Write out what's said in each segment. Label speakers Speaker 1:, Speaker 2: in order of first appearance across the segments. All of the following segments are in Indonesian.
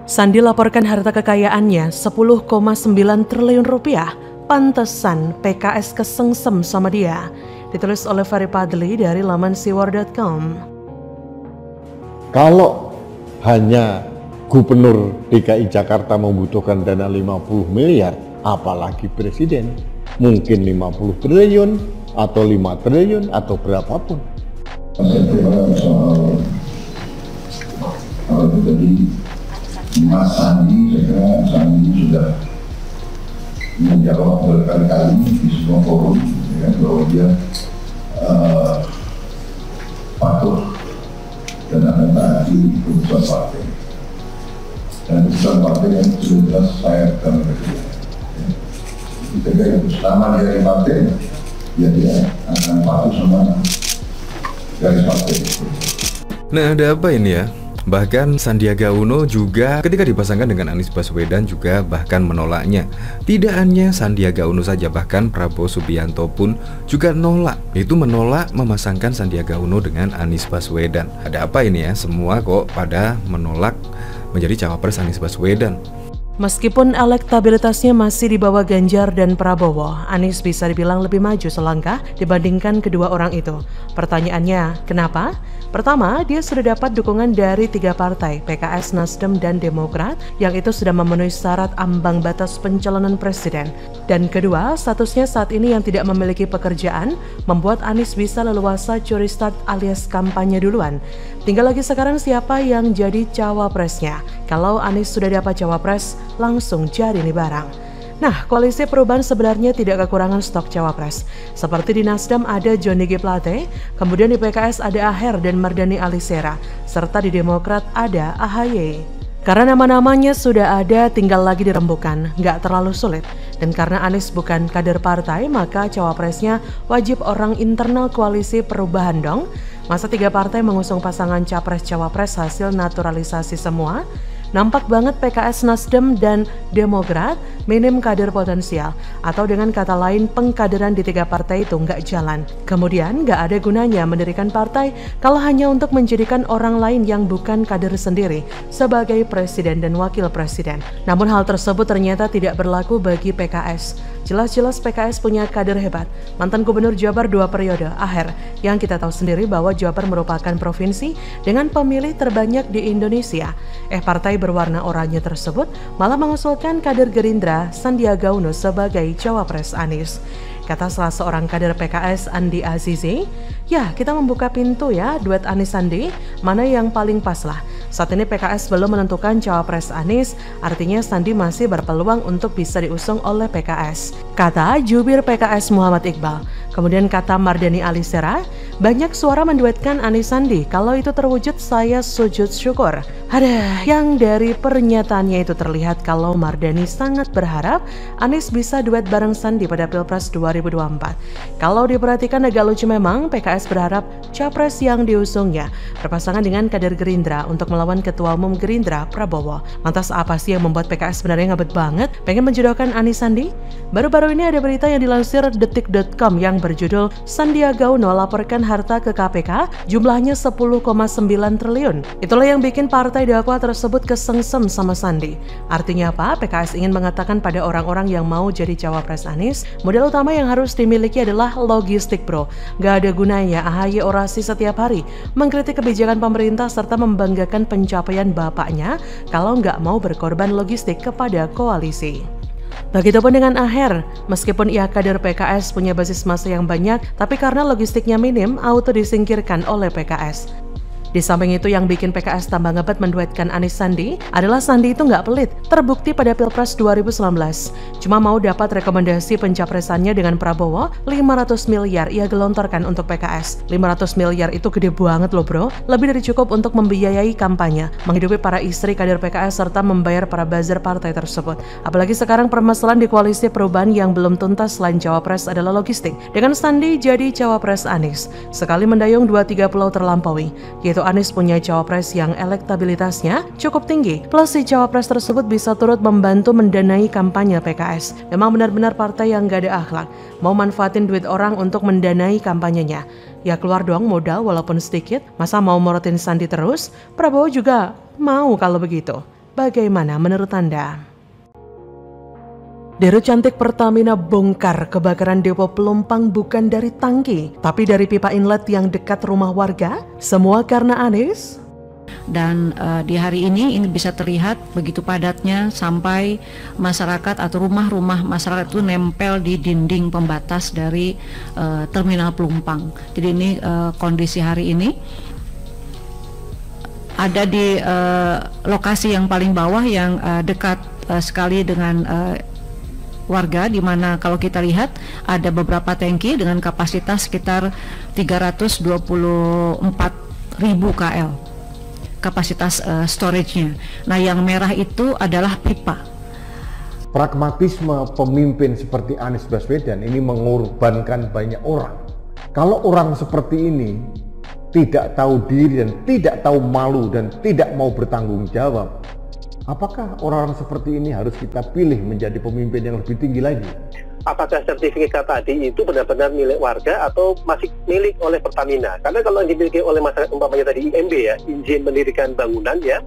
Speaker 1: Sandi laporkan harta kekayaannya 10,9 triliun rupiah. Pantesan PKS kesengsem sama dia. Ditulis oleh Ferry Padli dari laman siwar.com.
Speaker 2: Kalau hanya Gubernur DKI Jakarta membutuhkan dana 50 miliar, apalagi Presiden. Mungkin 50 triliun, atau 5 triliun, atau berapapun.
Speaker 3: Kalau tadi Mas Sandi, saya kira Sandi sudah menjawab berkali-kali di semua forum ya, bahwa dia patuh dan akan taati keputusan partai. Dan keputusan partai yang sudah jelas saya akan bekerja. Ketika itu selama dia di partai, ya dia akan patuh sama garis partai.
Speaker 4: Nah, ada apa ini ya? Bahkan Sandiaga Uno juga ketika dipasangkan dengan Anies Baswedan juga bahkan menolaknya. Tidak hanya Sandiaga Uno saja, bahkan Prabowo Subianto pun juga nolak. Itu menolak memasangkan Sandiaga Uno dengan Anies Baswedan. Ada apa ini ya? Semua kok pada menolak menjadi cawapres Anies Baswedan.
Speaker 1: Meskipun elektabilitasnya masih di bawah Ganjar dan Prabowo, Anies bisa dibilang lebih maju selangkah dibandingkan kedua orang itu. Pertanyaannya, kenapa? Pertama, dia sudah dapat dukungan dari 3 partai, PKS, Nasdem, dan Demokrat, yang itu sudah memenuhi syarat ambang batas pencalonan presiden. Dan kedua, statusnya saat ini yang tidak memiliki pekerjaan, membuat Anies bisa leluasa curi start alias kampanye duluan. Tinggal lagi sekarang siapa yang jadi cawapresnya. Kalau Anies sudah dapat cawapres, langsung jadi nih barang. Nah, koalisi perubahan sebenarnya tidak kekurangan stok cawapres. Seperti di Nasdem ada Johnny G. Plate, kemudian di PKS ada Aher dan Mardhani Alisera, serta di Demokrat ada AHY. Karena nama-namanya sudah ada, tinggal lagi dirembukan, nggak terlalu sulit. Dan karena Anies bukan kader partai, maka cawapresnya wajib orang internal koalisi perubahan dong. Masa 3 partai mengusung pasangan capres-cawapres hasil naturalisasi semua? Nampak banget PKS, Nasdem, dan Demokrat minim kader potensial. Atau dengan kata lain, pengkaderan di 3 partai itu nggak jalan. Kemudian nggak ada gunanya mendirikan partai kalau hanya untuk menjadikan orang lain yang bukan kader sendiri sebagai presiden dan wakil presiden. Namun hal tersebut ternyata tidak berlaku bagi PKS. Jelas-jelas PKS punya kader hebat. Mantan Gubernur Jabar 2 periode, Aher, yang kita tahu sendiri bahwa Jabar merupakan provinsi dengan pemilih terbanyak di Indonesia. Partai berwarna oranye tersebut malah mengusulkan kader Gerindra Sandiaga Uno sebagai cawapres Anies. Kata salah seorang kader PKS, Andi Azizi, ya kita membuka pintu ya duet Anies Sandi, mana yang paling pas lah. Saat ini PKS belum menentukan cawapres Anies, artinya Sandi masih berpeluang untuk bisa diusung oleh PKS. Kata jubir PKS Muhammad Iqbal. Kemudian kata Mardhani Alisera, banyak suara menduetkan Anies Sandi, kalau itu terwujud saya sujud syukur. Ada yang dari pernyataannya itu terlihat kalau Mardhani sangat berharap Anies bisa duet bareng Sandi pada Pilpres 2024. Kalau diperhatikan agak lucu memang, PKS berharap capres yang diusungnya berpasangan dengan kader Gerindra untuk melawan Ketua Umum Gerindra Prabowo. Lantas apa sih yang membuat PKS sebenarnya ngabet banget pengen menjodohkan Anies Sandi? Baru-baru ini ada berita yang dilansir detik.com yang berjudul Sandiaga Uno laporkan harta ke KPK jumlahnya 10,9 triliun. Itulah yang bikin partai dakwah tersebut kesengsem sama Sandi. Artinya apa? PKS ingin mengatakan pada orang-orang yang mau jadi cawapres Anies, modal utama yang harus dimiliki adalah logistik bro. Gak ada gunanya AHY orasi setiap hari, mengkritik kebijakan pemerintah serta membanggakan pencapaian bapaknya kalau nggak mau berkorban logistik kepada koalisi. Begitupun dengan Aher, meskipun ia kader PKS punya basis massa yang banyak, tapi karena logistiknya minim, auto disingkirkan oleh PKS. Di samping itu yang bikin PKS tambah ngebet menduetkan Anies Sandi adalah Sandi itu nggak pelit, terbukti pada Pilpres 2019. Cuma mau dapat rekomendasi pencapresannya dengan Prabowo, 500 miliar ia gelontorkan untuk PKS. 500 miliar itu gede banget loh bro, lebih dari cukup untuk membiayai kampanye, menghidupi para istri kader PKS serta membayar para buzzer partai tersebut. Apalagi sekarang permasalahan di koalisi perubahan yang belum tuntas selain cawapres adalah logistik. Dengan Sandi jadi cawapres Anies, sekali mendayung 2-3 pulau terlampaui, yaitu Anies punya cawapres yang elektabilitasnya cukup tinggi, plus si cawapres tersebut bisa turut membantu mendanai kampanye PKS. Memang benar-benar partai yang gak ada akhlak, mau manfaatin duit orang untuk mendanai kampanyenya. Ya keluar dong modal walaupun sedikit, masa mau morotin Sandi terus? Prabowo juga mau kalau begitu. Bagaimana menurut Anda? Dirut Cantik Pertamina bongkar kebakaran depo Pelumpang bukan dari tangki, tapi dari pipa inlet yang dekat rumah warga. Semua karena Anies?
Speaker 5: Dan di hari ini bisa terlihat begitu padatnya sampai masyarakat atau rumah-rumah masyarakat itu nempel di dinding pembatas dari terminal Pelumpang. Jadi ini kondisi hari ini ada di lokasi yang paling bawah yang dekat sekali dengan warga, di mana kalau kita lihat ada beberapa tangki dengan kapasitas sekitar 324.000 KL kapasitas storage-nya. Nah, yang merah itu adalah pipa.
Speaker 2: Pragmatisme pemimpin seperti Anies Baswedan ini mengorbankan banyak orang. Kalau orang seperti ini tidak tahu diri dan tidak tahu malu dan tidak mau bertanggung jawab, apakah orang-orang seperti ini harus kita pilih menjadi pemimpin yang lebih tinggi lagi?
Speaker 6: Apakah sertifikat tadi itu benar-benar milik warga atau masih milik oleh Pertamina? Karena kalau yang dimiliki oleh masyarakat, umpamanya tadi IMB ya, izin mendirikan bangunan ya,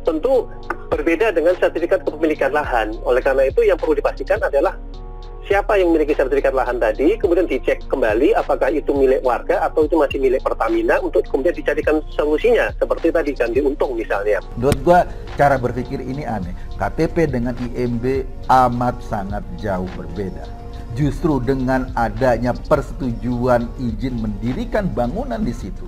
Speaker 6: tentu berbeda dengan sertifikat kepemilikan lahan. Oleh karena itu yang perlu dipastikan adalah siapa yang memiliki sertifikat lahan tadi, kemudian dicek kembali apakah itu milik warga atau itu masih milik Pertamina untuk kemudian dicarikan solusinya, seperti tadi ganti untung misalnya.
Speaker 7: Menurut gua cara berpikir ini aneh. KTP dengan IMB amat sangat jauh berbeda. Justru dengan adanya persetujuan izin mendirikan bangunan di situ,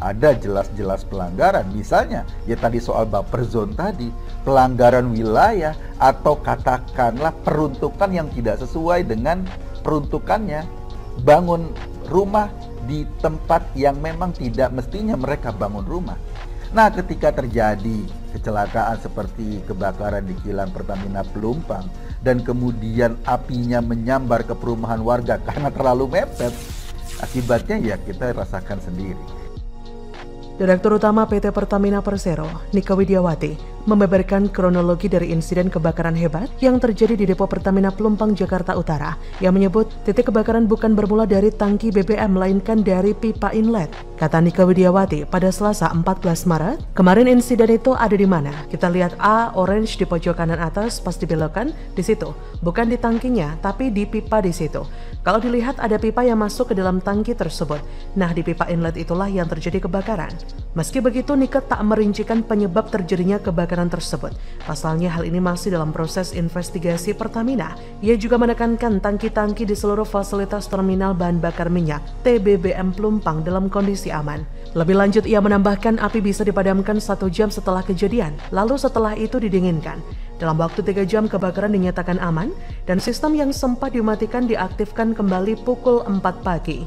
Speaker 7: ada jelas-jelas pelanggaran. Misalnya, ya tadi soal buffer zone tadi, pelanggaran wilayah atau katakanlah peruntukan yang tidak sesuai dengan peruntukannya, bangun rumah di tempat yang memang tidak mestinya mereka bangun rumah. Nah, ketika terjadi kecelakaan seperti kebakaran di kilang Pertamina Pelumpang dan kemudian apinya menyambar ke perumahan warga karena terlalu mepet, akibatnya ya kita rasakan sendiri.
Speaker 1: Direktur Utama PT Pertamina Persero, Nika Widiawati, membeberkan kronologi dari insiden kebakaran hebat yang terjadi di depo Pertamina Pelumpang, Jakarta Utara, yang menyebut titik kebakaran bukan bermula dari tangki BBM, melainkan dari pipa inlet. Kata Nika Widiawati, pada Selasa 14 Maret, kemarin insiden itu ada di mana? Kita lihat A, orange di pojok kanan atas, pas dibelokkan, di situ. Bukan di tangkinya, tapi di pipa di situ. Kalau dilihat ada pipa yang masuk ke dalam tangki tersebut. Nah, di pipa inlet itulah yang terjadi kebakaran. Meski begitu, Nika tak merincikan penyebab terjadinya kebakaran tersebut. Pasalnya hal ini masih dalam proses investigasi Pertamina. Ia juga menekankan tangki-tangki di seluruh fasilitas terminal bahan bakar minyak TBBM Pelumpang dalam kondisi aman. Lebih lanjut, ia menambahkan api bisa dipadamkan 1 jam setelah kejadian, lalu setelah itu didinginkan. Dalam waktu 3 jam kebakaran dinyatakan aman dan sistem yang sempat dimatikan diaktifkan kembali pukul 4 pagi.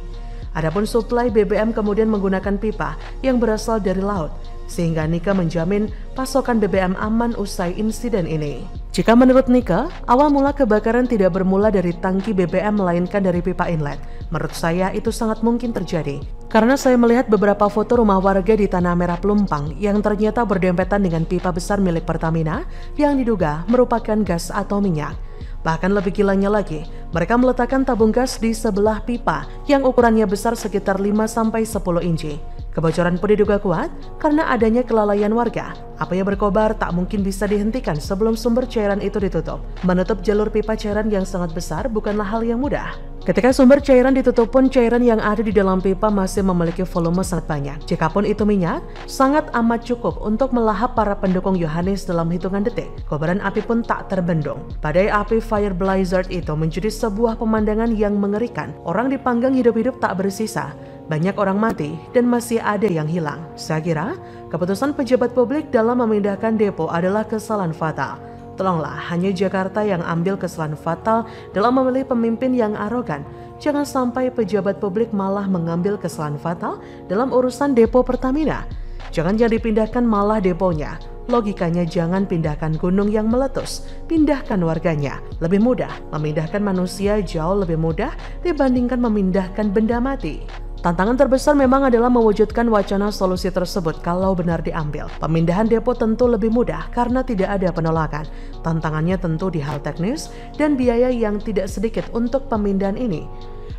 Speaker 1: Adapun suplai BBM kemudian menggunakan pipa yang berasal dari laut, sehingga Nika menjamin pasokan BBM aman usai insiden ini. Jika menurut Nika, awal mula kebakaran tidak bermula dari tangki BBM melainkan dari pipa inlet. Menurut saya itu sangat mungkin terjadi, karena saya melihat beberapa foto rumah warga di Tanah Merah Pelumpang yang ternyata berdempetan dengan pipa besar milik Pertamina yang diduga merupakan gas atau minyak. Bahkan lebih gilanya lagi, mereka meletakkan tabung gas di sebelah pipa yang ukurannya besar sekitar 5-10 inci. Kebocoran pun diduga kuat karena adanya kelalaian warga. Api yang berkobar tak mungkin bisa dihentikan sebelum sumber cairan itu ditutup. Menutup jalur pipa cairan yang sangat besar bukanlah hal yang mudah. Ketika sumber cairan ditutup pun, cairan yang ada di dalam pipa masih memiliki volume sangat banyak. Jikapun itu minyak, sangat amat cukup untuk melahap para pendukung Yohanes dalam hitungan detik. Kobaran api pun tak terbendung. Badai api fire blizzard itu menjadi sebuah pemandangan yang mengerikan. Orang dipanggang hidup-hidup tak bersisa. Banyak orang mati dan masih ada yang hilang. Saya kira keputusan pejabat publik dalam memindahkan depo adalah kesalahan fatal. Tolonglah, hanya Jakarta yang ambil kesalahan fatal dalam memilih pemimpin yang arogan. Jangan sampai pejabat publik malah mengambil kesalahan fatal dalam urusan depo Pertamina. Jangan dipindahkan malah deponya. Logikanya jangan pindahkan gunung yang meletus, pindahkan warganya. Lebih mudah, memindahkan manusia jauh lebih mudah dibandingkan memindahkan benda mati. Tantangan terbesar memang adalah mewujudkan wacana solusi tersebut kalau benar diambil. Pemindahan depo tentu lebih mudah karena tidak ada penolakan. Tantangannya tentu di hal teknis dan biaya yang tidak sedikit untuk pemindahan ini.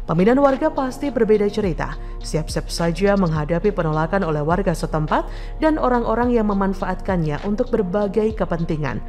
Speaker 1: Pemindahan warga pasti berbeda cerita, siap-siap saja menghadapi penolakan oleh warga setempat dan orang-orang yang memanfaatkannya untuk berbagai kepentingan.